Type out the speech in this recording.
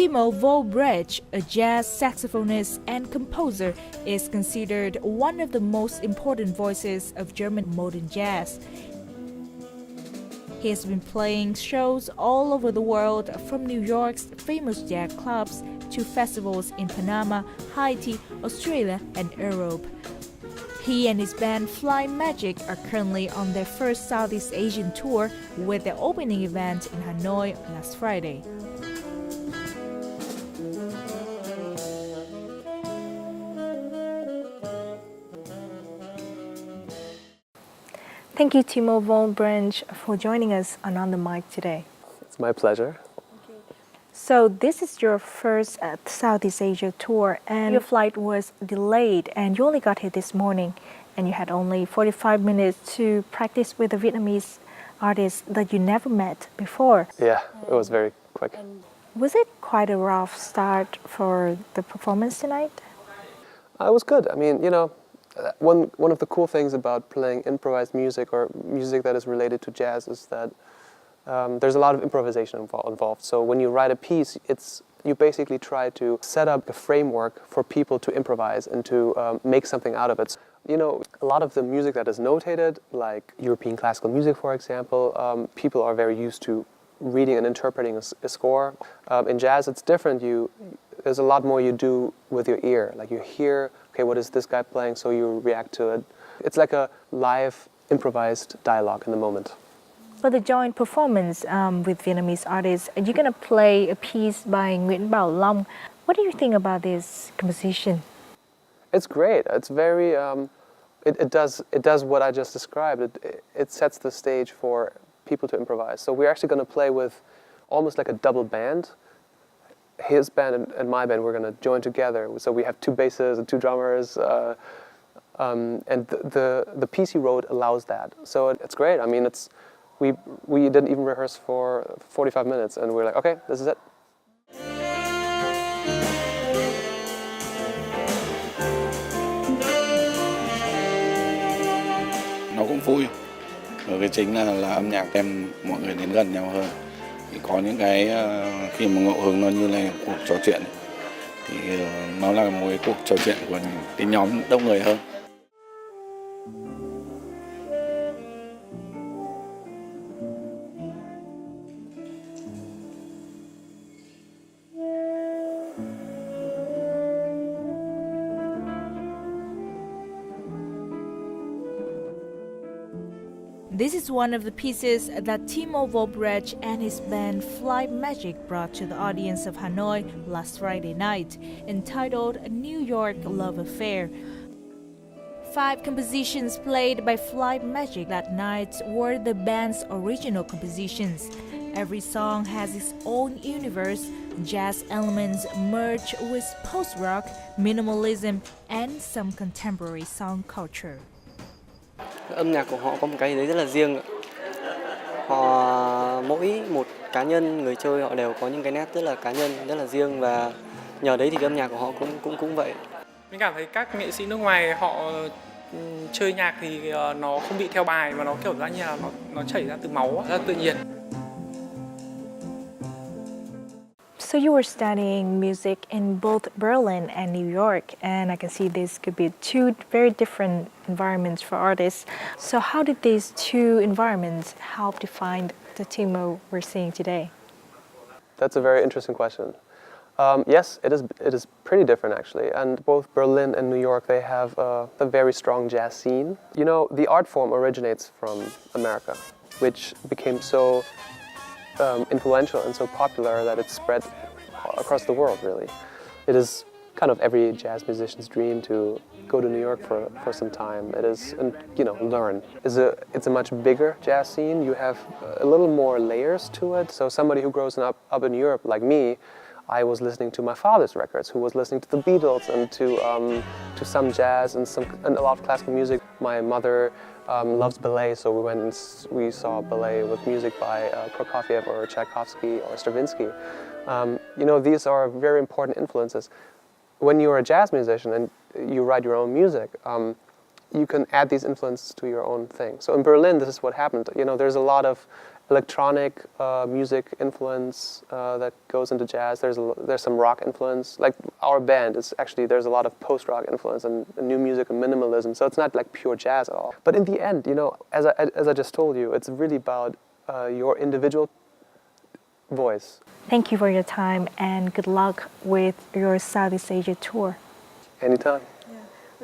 Timo Vollbrecht, a jazz saxophonist and composer, is considered one of the most important voices of German modern jazz. He has been playing shows all over the world, from New York's famous jazz clubs to festivals in Panama, Haiti, Australia, and Europe. He and his band Fly Magic are currently on their first Southeast Asian tour, with their opening event in Hanoi last Friday. Thank you, Timo Vollbrecht, for joining us on the mic today. It's my pleasure. So this is your first Southeast Asia tour, and your flight was delayed, and you only got here this morning, and you had only 45 minutes to practice with a Vietnamese artist that you never met before. Yeah, it was very quick. Was it quite a rough start for the performance tonight? It was good. I mean, one of the cool things about playing improvised music or music that is related to jazz is that there's a lot of improvisation involved. So when you write a piece, you basically try to set up a framework for people to improvise and to make something out of it. A lot of the music that is notated, like European classical music, for example, people are very used to reading and interpreting a score. In jazz, it's different. There's a lot more you do with your ear. Like you hear, okay, what is this guy playing? So you react to it. It's like a live, improvised dialogue in the moment. For the joint performance with Vietnamese artists, you're going to play a piece by Nguyễn Bảo Long. What do you think about this composition? It's great. It's very. It does what I just described. It sets the stage for people to improvise. So we're actually going to play with almost like a double band. His band and my band, we're going to join together. So we have two basses and two drummers. And the piece he wrote allows that. So it's great. I mean, we didn't even rehearse for 45 minutes, and we're like, okay, this is it. Nó cũng vui. Rồi cái chính là âm nhạc đem mọi người đến gần nhau hơn. Thì có những cái khi mà ngẫu hứng nó như là cuộc trò chuyện, thì nó là một cái cuộc trò chuyện của cái nhóm đông người hơn. This is one of the pieces that Timo Vollbrecht and his band Fly Magic brought to the audience of Hanoi last Friday night, entitled New York Love Affair. 5 compositions played by Fly Magic that night were the band's original compositions. Every song has its own universe. Jazz elements merge with post-rock, minimalism, and some contemporary song culture. Âm nhạc của họ có một cái đấy rất là riêng. Mỗi một cá nhân người chơi họ đều có những cái nét rất là cá nhân, rất là riêng, và nhờ đấy thì âm nhạc của họ cũng vậy. Mình cảm thấy các nghệ sĩ nước ngoài họ chơi nhạc thì nó không bị theo bài, mà nó kiểu ra như là nó chảy ra từ máu, rất là tự nhiên. So you were studying music in both Berlin and New York, and I can see this could be 2 very different environments for artists. So how did these 2 environments help define the Timo we're seeing today? That's a very interesting question. Yes, it is pretty different actually. And both Berlin and New York, they have a very strong jazz scene. The art form originates from America, which became so influential and so popular that it spread across the world, really. It is kind of every jazz musician's dream to go to New York for some time. It is, and learn. It's a much bigger jazz scene. You have a little more layers to it. So somebody who grows up in Europe, like me, I was listening to my father's records, who was listening to the Beatles and to some jazz and a lot of classical music. My mother loves ballet, so we went and we saw ballet with music by Prokofiev or Tchaikovsky or Stravinsky. These are very important influences. When you're a jazz musician and you write your own music, you can add these influences to your own thing. So in Berlin, this is what happened. You know, there's a lot of electronic music influence that goes into jazz. There's some rock influence. Like our band is actually, there's a lot of post-rock influence and new music and minimalism. So it's not like pure jazz at all. But in the end, you know, as I just told you, it's really about your individual voice. Thank you for your time and good luck with your Southeast Asia tour. Anytime.